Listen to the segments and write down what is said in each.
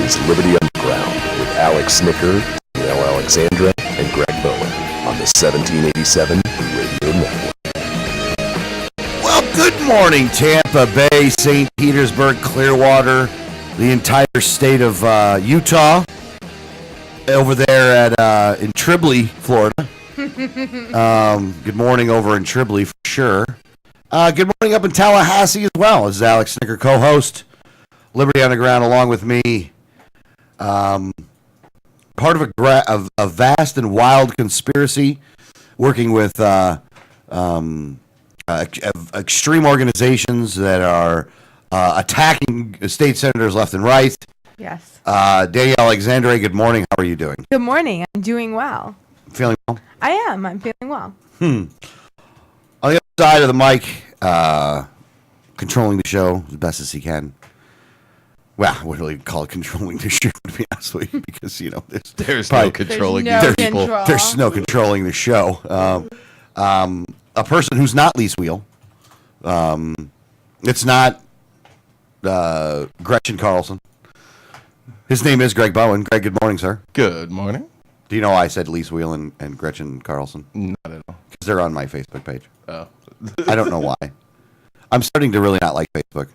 is Liberty Underground with Alex Snicker, Danielle Alexandra, and Greg Bowen on the 1787 Radio Network. Well, good morning, Tampa Bay, St. Petersburg, Clearwater, the entire state of Utah, over there at in Tribly, Florida. Good morning over in Tribly for sure. Good morning up in Tallahassee as well. This is Alex Snicker, co-host, Liberty Underground, along with me. Part of a vast and wild conspiracy, working with extreme organizations that are attacking state senators left and right. Yes. Danielle Alexandre, good morning. How are you doing? Good morning. I'm doing well. Feeling well? I am. I'm feeling well. On the other side of the mic, controlling the show as best as he can. Well, I wouldn't really call it controlling the show, to be honest with you, because, you know, there's no controlling these people. There's no controlling the show. A person who's not lease wheel. It's not Gretchen Carlson. His name is Greg Bowen. Greg, good morning, sir. Good morning. Do you know why I said lease wheel and Gretchen Carlson? Not at all. Because they're on my Facebook page. Oh. I don't know why. I'm starting to really not like Facebook,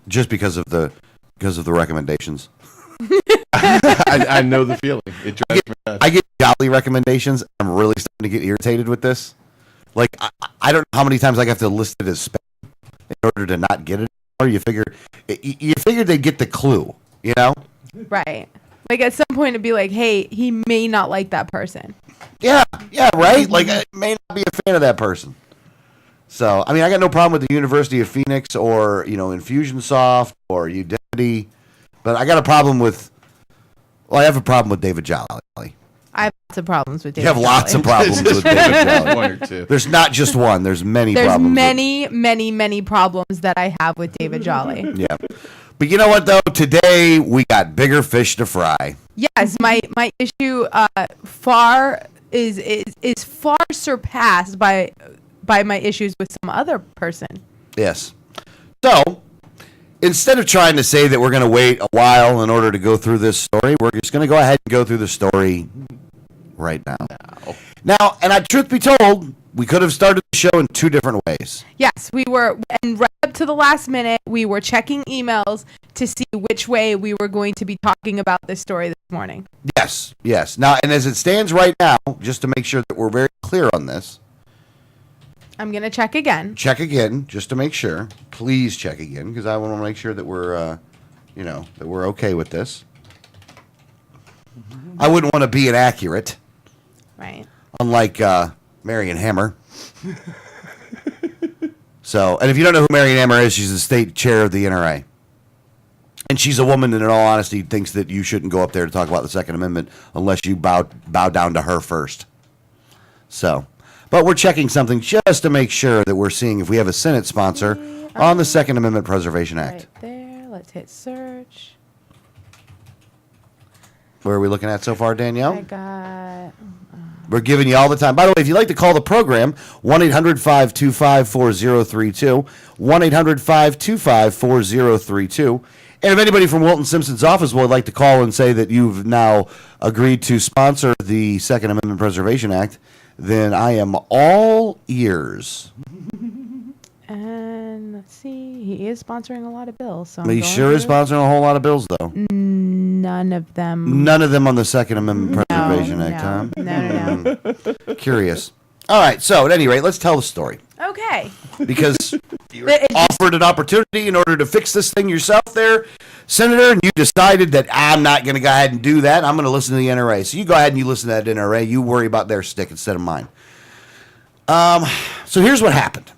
just because of the recommendations. I know the feeling. It drives me nuts. I get jolly recommendations. I'm really starting to get irritated with this. Like, I don't know how many times I have to list it as spam in order to not get it. Or you figured they get the clue, you know? Right. Like at some point it'd be like, hey, he may not like that person. Yeah, right? Like, I may not be a fan of that person. So, I mean, I got no problem with the University of Phoenix or, you know, Infusionsoft or Udemy, but I got a problem with, I have a problem with David Jolly. I have lots of problems with David. You have lots of problems with David Jolly. One or two. There's not just one. There's many There's problems. many problems that I have with David Jolly. Yeah. But you know what, though? Today, we got bigger fish to fry. Yes, my issue is far surpassed by my issues with some other person. Yes. So, instead of trying to say that we're going to wait a while in order to go through this story, we're just going to go ahead and go through the story right now. Now, and truth be told, we could have started the show in two different ways. Yes, we were, and right up to the last minute, we were checking emails to see which way we were going to be talking about this story this morning. Yes. Now, and as it stands right now, just to make sure that we're very clear on this, I'm going to check again. Check again, just to make sure. Please check again, because I want to make sure that we're, that we're okay with this. I wouldn't want to be inaccurate. Right. Unlike Marion Hammer. So, and if you don't know who Marion Hammer is, she's the state chair of the NRA. And she's a woman that, in all honesty, thinks that you shouldn't go up there to talk about the Second Amendment unless you bow down to her first. So, but we're checking something just to make sure that we're seeing if we have a Senate sponsor on the Second Amendment Preservation Act. Right there. Let's hit search. Where are we looking at so far, Danielle? I got... We're giving you all the time. By the way, if you'd like to call the program, 1-800-525-4032, 1-800-525-4032. And if anybody from Wilton Simpson's office would like to call and say that you've now agreed to sponsor the Second Amendment Preservation Act, then I am all ears. And let's see, he is sponsoring a lot of bills. So He sure is sponsoring a whole lot of bills, though. None of them. None of them on the Second Amendment Preservation Act, huh? No. Curious. All right, so at any rate, let's tell the story. Okay. Because you were offered an opportunity in order to fix this thing yourself there, Senator, and you decided that I'm not going to go ahead and do that. I'm going to listen to the NRA. So you go ahead and you listen to that NRA. You worry about their stick instead of mine. So here's what happened.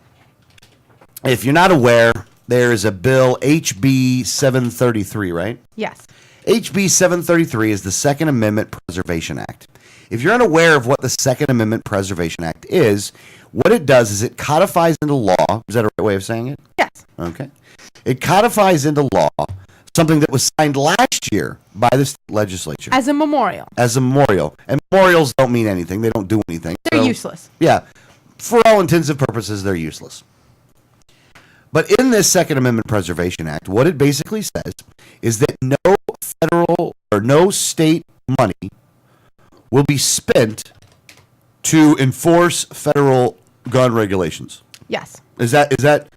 If you're not aware, there is a bill, HB733, right? Yes. HB733 is the Second Amendment Preservation Act. If you're unaware of what the Second Amendment Preservation Act is, what it does is it codifies into law. Is that a right way of saying it? Yes. Okay. It codifies into law something that was signed last year by the state legislature. As a memorial. As a memorial. And memorials don't mean anything. They don't do anything. They're useless. Yeah. For all intents and purposes, they're useless. But in this Second Amendment Preservation Act, what it basically says is that no federal no state money will be spent to enforce federal gun regulations. Yes. Is that?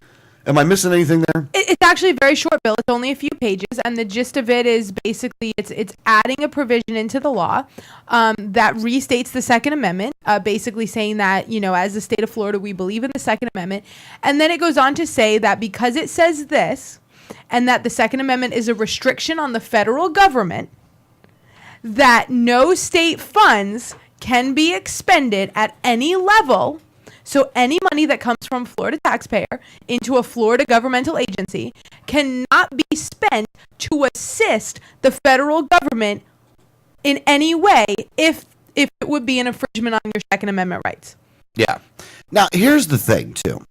Am I missing anything there? It's actually a very short bill. It's only a few pages, and the gist of it is basically it's adding a provision into the law that restates the Second Amendment, basically saying that, as the state of Florida, we believe in the Second Amendment. And then it goes on to say that because it says this, and that the Second Amendment is a restriction on the federal government, that no state funds can be expended at any level. So any money that comes from Florida taxpayer into a Florida governmental agency cannot be spent to assist the federal government in any way if it would be an infringement on your Second Amendment rights. Yeah. Now, here's the thing, too.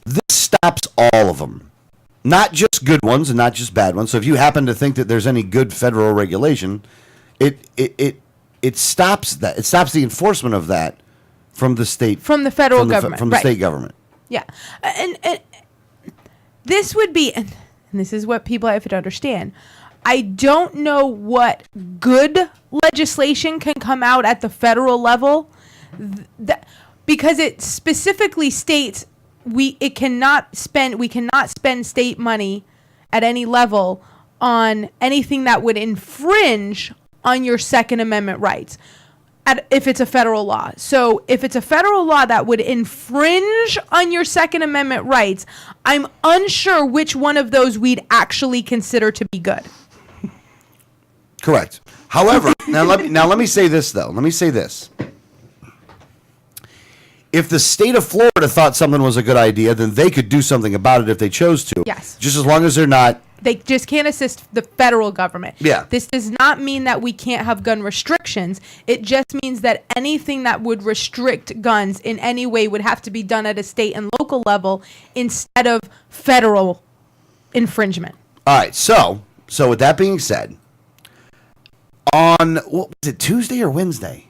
This stops all of them. Not just good ones and not just bad ones. So if you happen to think that there's any good federal regulation, it stops that. It stops the enforcement of that from the state, from the federal government, from the state government. Yeah, and this would be, and this is what people have to understand. I don't know what good legislation can come out at the federal level, because it specifically states we cannot spend state money at any level on anything that would infringe on your Second Amendment rights. If it's a federal law. So if it's a federal law that would infringe on your Second Amendment rights, I'm unsure which one of those we'd actually consider to be good. Correct. However, now let me say this, though. Let me say this. If the state of Florida thought something was a good idea, then they could do something about it if they chose to. Yes. Just as long as they're not. They just can't assist the federal government. Yeah. This does not mean that we can't have gun restrictions. It just means that anything that would restrict guns in any way would have to be done at a state and local level instead of federal infringement. All right. So with that being said, on, what was it, Tuesday or Wednesday?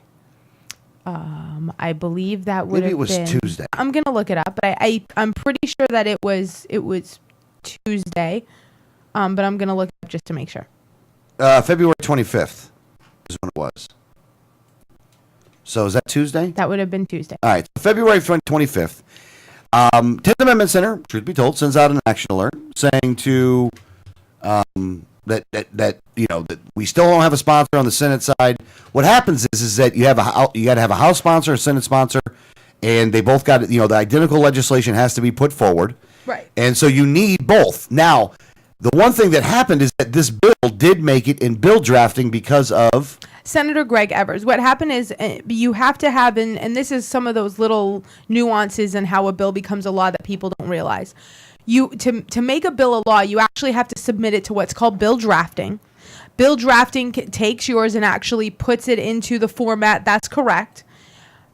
I believe that would have been. Maybe it was Tuesday. I'm going to look it up, but I'm pretty sure that it was Tuesday. But I'm going to look it up just to make sure. February 25th is when it was. So is that Tuesday? That would have been Tuesday. All right. February 25th. 10th Amendment Center, truth be told, sends out an action alert saying to that we still don't have a sponsor on the Senate side. What happens is that you got to have a House sponsor, a Senate sponsor, and they both got the identical legislation has to be put forward. Right. And so you need both. Now, the one thing that happened is that this bill did make it in bill drafting because of Senator Greg Evers. What happened is you have to have, and this is some of those little nuances in how a bill becomes a law that people don't realize. To make a bill a law, you actually have to submit it to what's called bill drafting. Bill drafting takes yours and actually puts it into the format that's correct.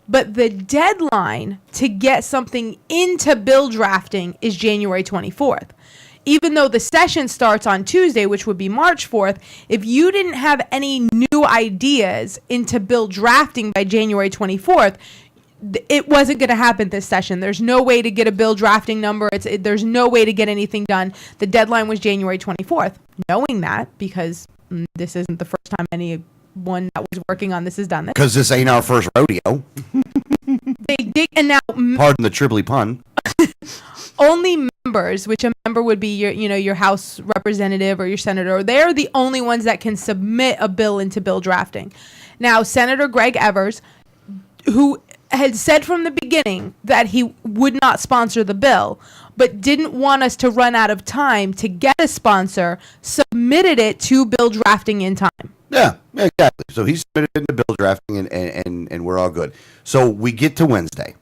But the deadline to get something into bill drafting is January 24th. Even though the session starts on Tuesday, which would be March 4th, if you didn't have any new ideas into bill drafting by January 24th, it wasn't going to happen this session. There's no way to get a bill drafting number. There's no way to get anything done. The deadline was January 24th. Knowing that, because this isn't the first time anyone that was working on this has done this. Because this ain't our first rodeo. They did, and now Pardon the Tribly pun. Only members, which a member would be your House representative or your senator, they're the only ones that can submit a bill into bill drafting. Now, Senator Greg Evers, who had said from the beginning that he would not sponsor the bill, but didn't want us to run out of time to get a sponsor, submitted it to bill drafting in time. Yeah, exactly. So he submitted it into bill drafting, and we're all good. So we get to Wednesday.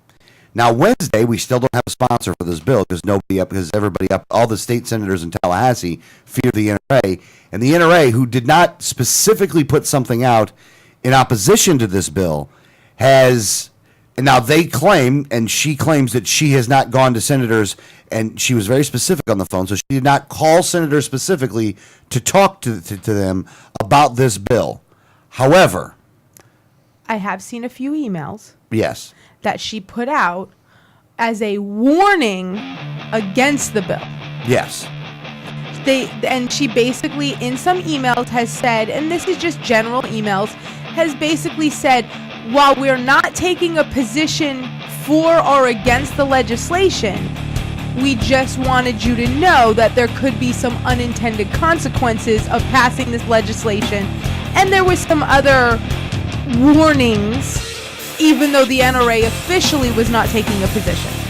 Now, Wednesday, we still don't have a sponsor for this bill because everybody up, all the state senators in Tallahassee fear the NRA. And the NRA, who did not specifically put something out in opposition to this bill, has, and now they claim, and she claims that she has not gone to senators, and she was very specific on the phone, so she did not call senators specifically to talk to them about this bill. However, I have seen a few emails. Yes. That she put out as a warning against the bill. Yes. she basically in some emails has said, and this is just general emails, has basically said, while we're not taking a position for or against the legislation, we just wanted you to know that there could be some unintended consequences of passing this legislation. And there was some other warnings, even though the NRA officially was not taking a position.